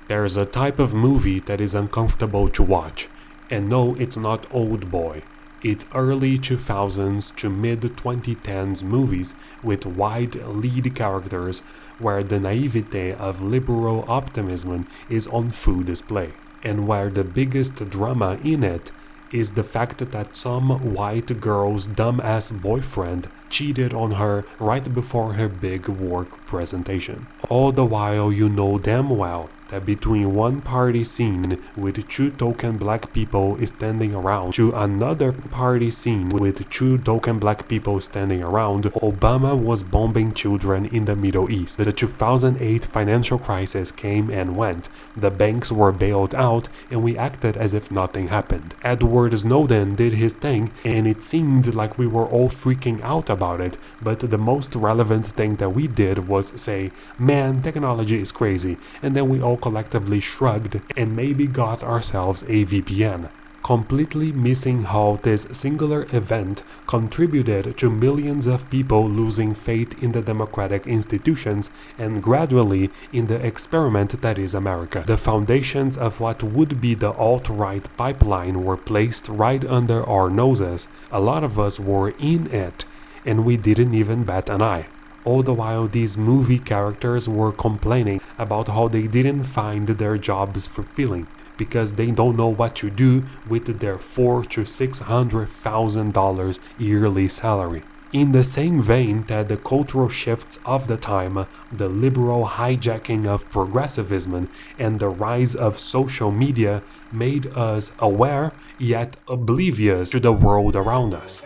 There's a type of movie that is uncomfortable to watch. And no, it's not Old Boy. It's early 2000s to mid 2010s movies with wide lead characters where the naivete of liberal optimism is on full display, and where the biggest drama in it is the fact that some white girl's dumbass boyfriend cheated on her right before her big work presentation. All the while you know damn well that between one party scene with two token black people standing around to another party scene with two token black people standing around, Obama was bombing children in the Middle East. The 2008 financial crisis came and went, the banks were bailed out, and we acted as if nothing happened. Edward Snowden did his thing, and it seemed like we were all freaking out about it, but the most relevant thing that we did was say, man, technology is crazy, and then we all collectively shrugged and maybe got ourselves a VPN, completely missing how this singular event contributed to millions of people losing faith in the democratic institutions and gradually in the experiment that is America. The foundations of what would be the alt-right pipeline were placed right under our noses. A lot of us were in it, and we didn't even bat an eye. All the while these movie characters were complaining about how they didn't find their jobs fulfilling because they don't know what to do with their $400,000 to $600,000 yearly salary. In the same vein that the cultural shifts of the time, the liberal hijacking of progressivism, and the rise of social media made us aware yet oblivious to the world around us.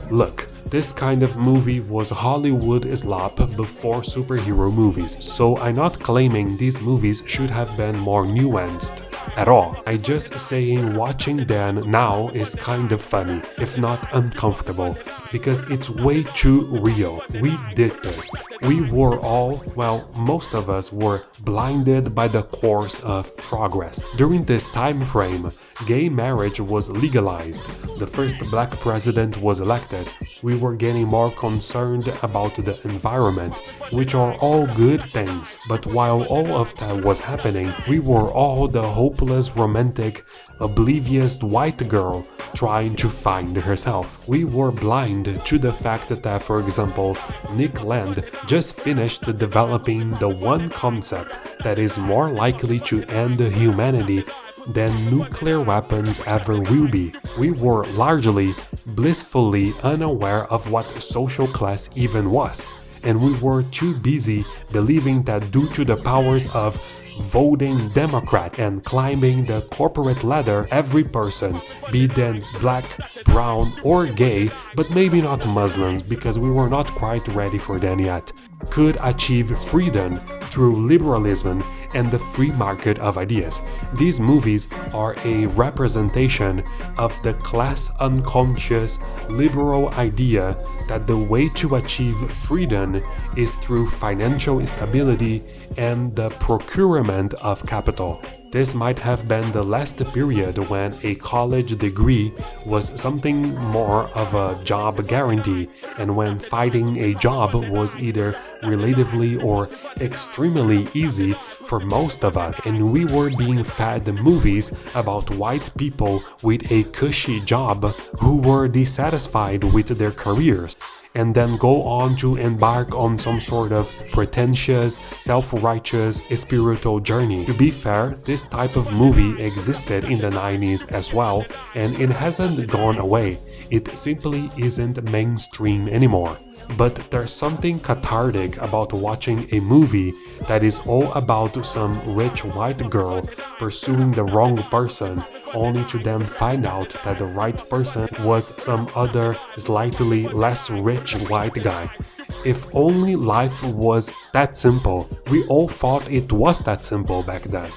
Look, this kind of movie was Hollywood slop before superhero movies, so I'm not claiming these movies should have been more nuanced at all. I'm just saying watching them now is kind of funny, if not uncomfortable, because it's way too real. We did this. We were all, well, most of us were blinded by the course of progress. During this time frame, gay marriage was legalized. The first black president was elected. We were getting more concerned about the environment, which are all good things. But while all of that was happening, we were all the hopeless, romantic, oblivious white girl trying to find herself. We were blind to the fact that, for example, Nick Land just finished developing the one concept that is more likely to end humanity than nuclear weapons ever will be. We were largely, blissfully unaware of what social class even was, and we were too busy believing that due to the powers of voting Democrat and climbing the corporate ladder, every person, be then black, brown, or gay, but maybe not Muslims because we were not quite ready for that yet, could achieve freedom through liberalism and the free market of ideas. These movies are a representation of the class unconscious liberal idea that the way to achieve freedom is through financial stability and the procurement of capital. This might have been the last period when a college degree was something more of a job guarantee, and when finding a job was either relatively or extremely easy for most of us, and we were being fed movies about white people with a cushy job who were dissatisfied with their careers and then go on to embark on some sort of pretentious, self-righteous, spiritual journey. To be fair, this type of movie existed in the 90s as well, and it hasn't gone away. It simply isn't mainstream anymore. But there's something cathartic about watching a movie that is all about some rich white girl pursuing the wrong person, only to then find out that the right person was some other slightly less rich white guy. If only life was that simple. We all thought it was that simple back then.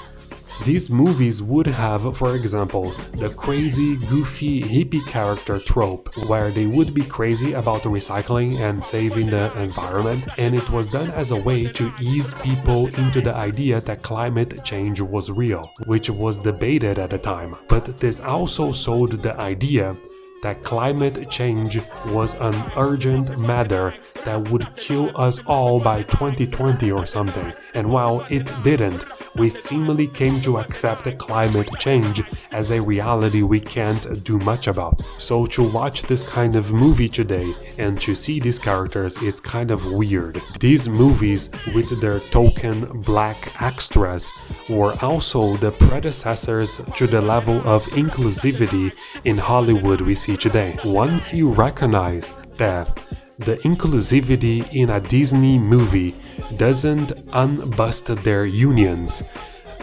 These movies would have, for example, the crazy, goofy hippie character trope, where they would be crazy about recycling and saving the environment, and it was done as a way to ease people into the idea that climate change was real, which was debated at the time. But this also sold the idea that climate change was an urgent matter that would kill us all by 2020 or something. And while it didn't, we seemingly came to accept climate change as a reality we can't do much about. So to watch this kind of movie today and to see these characters is kind of weird. These movies with their token black extras were also the predecessors to the level of inclusivity in Hollywood we see today. Once you recognize that the inclusivity in a Disney movie doesn't unbust their unions,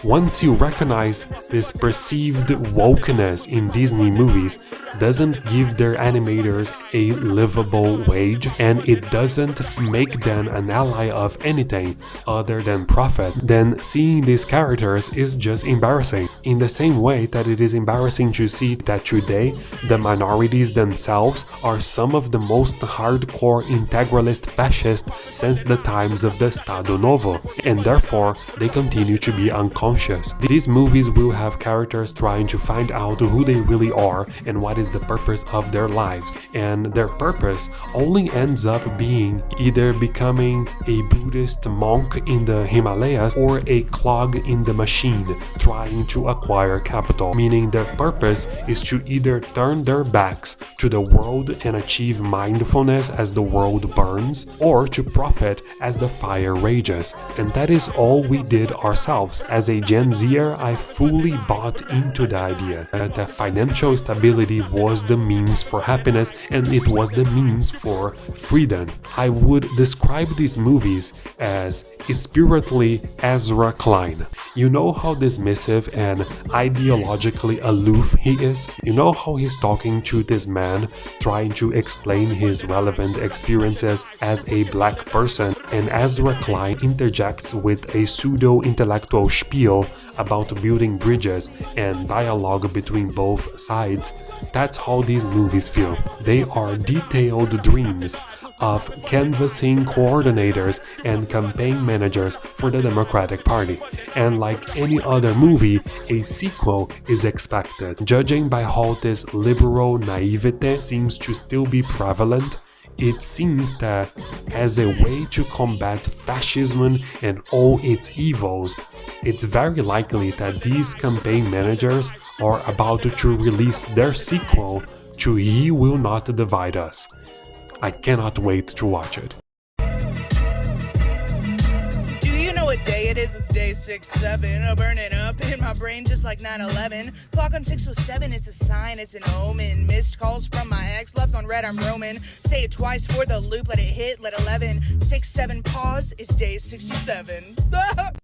once you recognize this perceived wokeness in Disney movies doesn't give their animators a livable wage, and it doesn't make them an ally of anything other than profit, then seeing these characters is just embarrassing. In the same way that it is embarrassing to see that today the minorities themselves are some of the most hardcore integralist fascists since the times of the Estado Novo, and therefore they continue to be unconscious. These movies will have characters trying to find out who they really are and what is the purpose of their lives, and their purpose only ends up being either becoming a Buddhist monk in the Himalayas or a clog in the machine trying to acquire capital, meaning their purpose is to either turn their backs to the world and achieve mindfulness as the world burns, or to profit as the fire rages. And that is all we did ourselves. As a Gen Zer, I fully bought into the idea that financial stability was the means for happiness and it was the means for freedom. I would describe these movies as spiritually Ezra Klein. You know how dismissive and ideologically aloof he is? You know how he's talking to this man, trying to explain his relevant experiences as a black person, and Ezra Klein interjects with a pseudo-intellectual spiel about building bridges and dialogue between both sides. That's how these movies feel. They are detailed dreams of canvassing coordinators and campaign managers for the Democratic Party. And like any other movie, a sequel is expected. Judging by how this liberal naivete seems to still be prevalent, it seems that as a way to combat fascism and all its evils, it's very likely that these campaign managers are about to release their sequel to Ye Will Not Divide Us. I cannot wait to watch it. Do you know what day it is? It's day 6-7, burning up in my brain just like 9/11. Clock on 6:07, it's a sign, it's an omen. Missed calls from my ex, left on red, I'm roaming. Say it twice for the loop, let it hit, let 11. 6-7 pause, it's day 67.